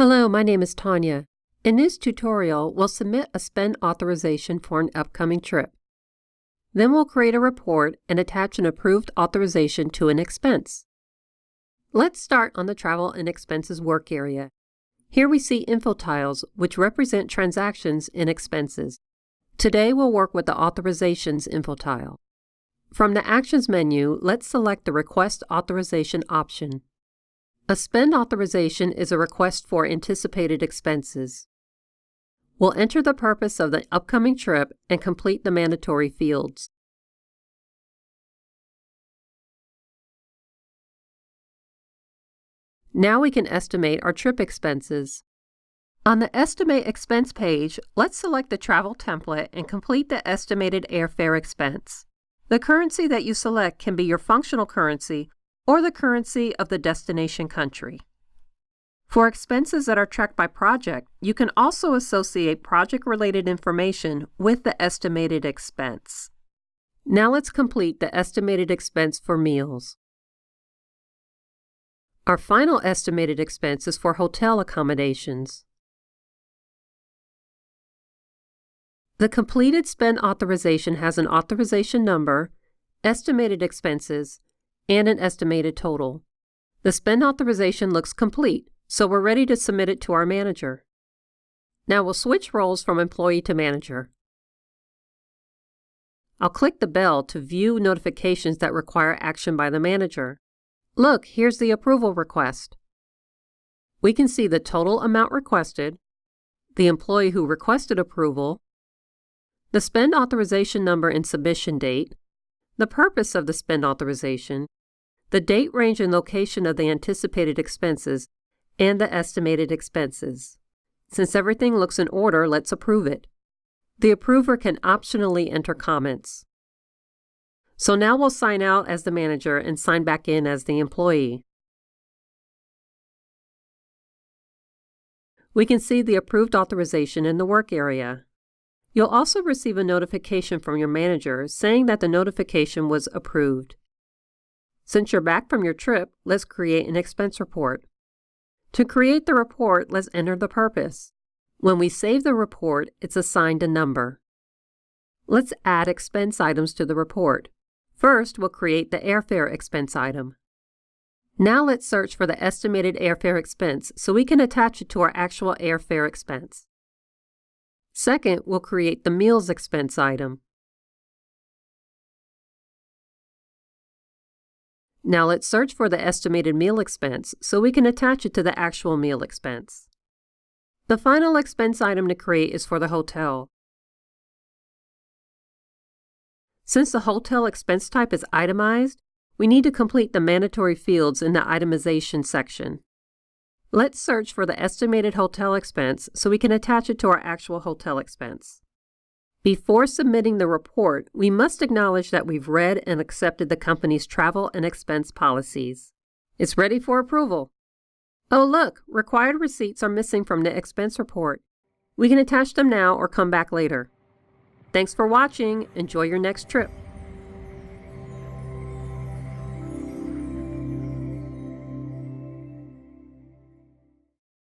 Hello, my name is Tanya. In this tutorial, we'll submit a spend authorization for an upcoming trip. Then we'll create a report and attach an approved authorization to an expense. Let's start on the Travel and Expenses work area. Here we see info tiles, which represent transactions and expenses. Today we'll work with the Authorizations info tile. From the Actions menu, let's select the Request Authorization option. A spend authorization is a request for anticipated expenses. We'll enter the purpose of the upcoming trip and complete the mandatory fields. Now we can estimate our trip expenses. On the Estimate Expense page, let's select the travel template and complete the estimated airfare expense. The currency that you select can be your functional currency or the currency of the destination country. For expenses that are tracked by project, you can also associate project-related information with the estimated expense. Now let's complete the estimated expense for meals. Our final estimated expense is for hotel accommodations. The completed spend authorization has an authorization number, estimated expenses, and an estimated total. The spend authorization looks complete, so we're ready to submit it to our manager. Now we'll switch roles from employee to manager. I'll click the bell to view notifications that require action by the manager. Look, here's the approval request. We can see the total amount requested, the employee who requested approval, the spend authorization number and submission date, the purpose of the spend authorization, the date, range, and location of the anticipated expenses, and the estimated expenses. Since everything looks in order, let's approve it. The approver can optionally enter comments. So now we'll sign out as the manager and sign back in as the employee. We can see the approved authorization in the work area. You'll also receive a notification from your manager saying that the notification was approved. Since you're back from your trip, let's create an expense report. To create the report, let's enter the purpose. When we save the report, it's assigned a number. Let's add expense items to the report. First, we'll create the airfare expense item. Now let's search for the estimated airfare expense so we can attach it to our actual airfare expense. Second, we'll create the meals expense item. Now let's search for the estimated meal expense so we can attach it to the actual meal expense. The final expense item to create is for the hotel. Since the hotel expense type is itemized, we need to complete the mandatory fields in the itemization section. Let's search for the estimated hotel expense so we can attach it to our actual hotel expense. Before submitting the report, we must acknowledge that we've read and accepted the company's travel and expense policies. It's ready for approval. Oh look, required receipts are missing from the expense report. We can attach them now or come back later. Thanks for watching. Enjoy your next trip.